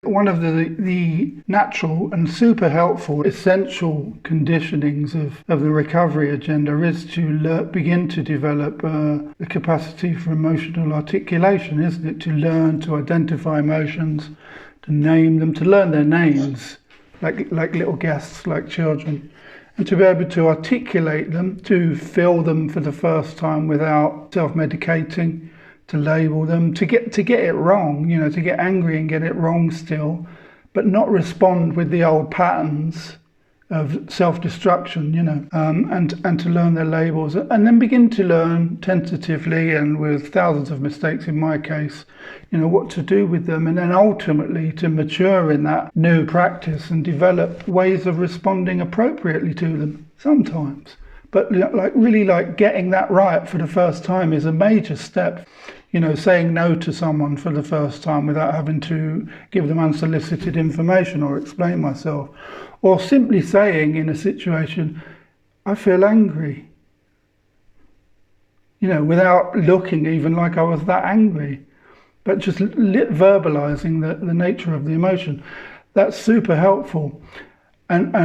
One of the natural and super helpful essential conditionings of the recovery agenda is to begin to develop the capacity for emotional articulation, isn't it? To learn to identify emotions, to name them, to learn their names, like little guests, like children, and to be able to articulate them, to feel them for the first time without self-medicating, to label them, to get it wrong, to get angry and get it wrong still, but not respond with the old patterns of self-destruction, and to learn their labels, and then begin to learn tentatively and with thousands of mistakes in my case, what to do with them, and then ultimately to mature in that new practice and develop ways of responding appropriately to them sometimes. But really getting that right for the first time is a major step. Saying no to someone for the first time without having to give them unsolicited information or explain myself. Or simply saying in a situation, I feel angry. Without looking even like I was that angry. But just verbalizing the nature of the emotion. That's super helpful. And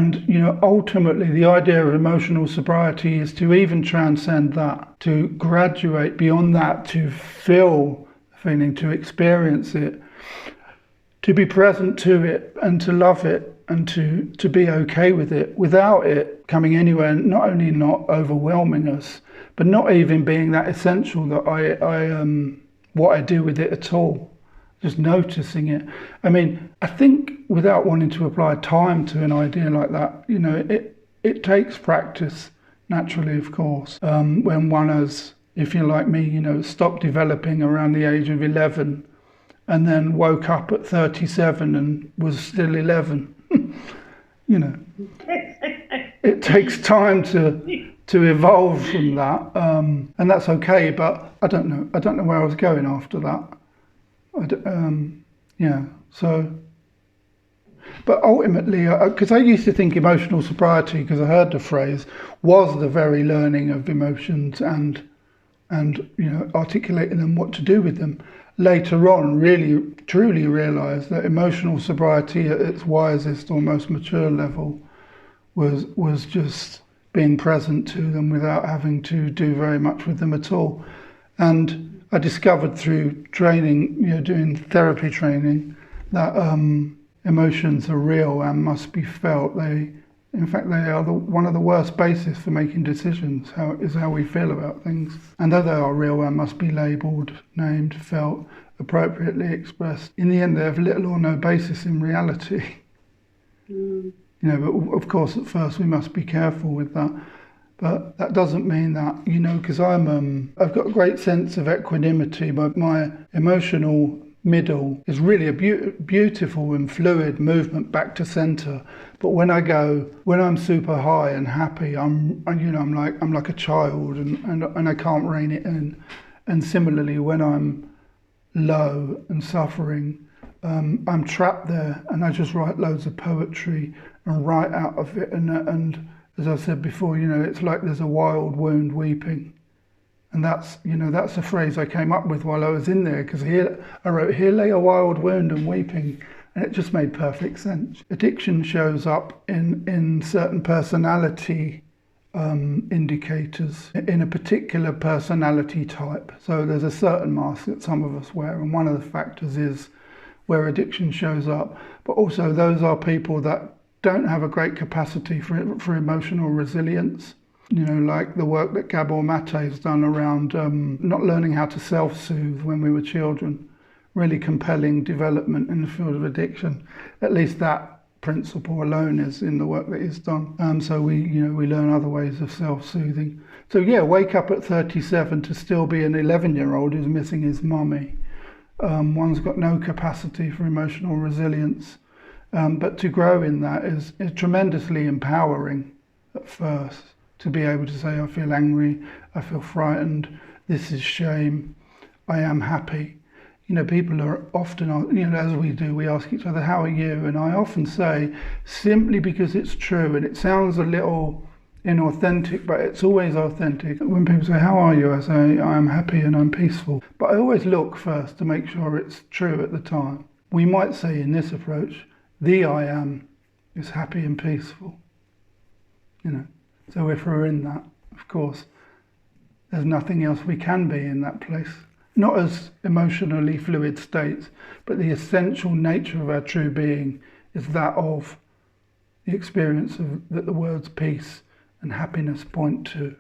ultimately the idea of emotional sobriety is to even transcend that, to graduate beyond that, to feel the feeling, to experience it, to be present to it and to love it and to be okay with it without it coming anywhere, not only not overwhelming us, but not even being that essential that what I do with it at all. Just noticing it. I think without wanting to apply time to an idea like that, it takes practice, naturally, of course. When one has, if you're like me, stopped developing around the age of 11 and then woke up at 37 and was still 11, it takes time to evolve from that. And that's okay, but I don't know where I was going after that. But ultimately, because I used to think emotional sobriety, because I heard the phrase, was the very learning of emotions and articulating them, what to do with them. Later on, really truly realised that emotional sobriety at its wisest or most mature level was just being present to them without having to do very much with them at all. And I discovered through training, doing therapy training, that emotions are real and must be felt. In fact, they are one of the worst bases for making decisions, how we feel about things. And though they are real and must be labelled, named, felt, appropriately expressed, in the end they have little or no basis in reality. But of course at first we must be careful with that. But that doesn't mean that, because I've got a great sense of equanimity, but my emotional middle is really a beautiful and fluid movement back to center. But when I'm super high and happy, I'm like a child and I can't rein it in. And similarly, when I'm low and suffering, I'm trapped there and I just write loads of poetry and write out of it and as I said before, it's like there's a wild wound weeping. And that's a phrase I came up with while I was in there, because I wrote, here lay a wild wound and weeping, and it just made perfect sense. Addiction shows up in certain personality indicators, in a particular personality type. So there's a certain mask that some of us wear, and one of the factors is where addiction shows up. But also those are people that don't have a great capacity for emotional resilience. Like the work that Gabor Mate has done around not learning how to self-soothe when we were children. Really compelling development in the field of addiction. At least that principle alone is in the work that he's done. So we learn other ways of self-soothing. So wake up at 37 to still be an 11-year-old who's missing his mummy. One's got no capacity for emotional resilience. But to grow in that is tremendously empowering at first, to be able to say, I feel angry, I feel frightened, this is shame, I am happy. People are often, as we do, we ask each other, how are you? And I often say, simply because it's true, and it sounds a little inauthentic, but it's always authentic. When people say, how are you? I say, I am happy and I'm peaceful. But I always look first to make sure it's true at the time. we might say in this approach, the I am is happy and peaceful. So if we're in that, of course, there's nothing else we can be in that place. Not as emotionally fluid states, but the essential nature of our true being is that of the experience of that the words peace and happiness point to.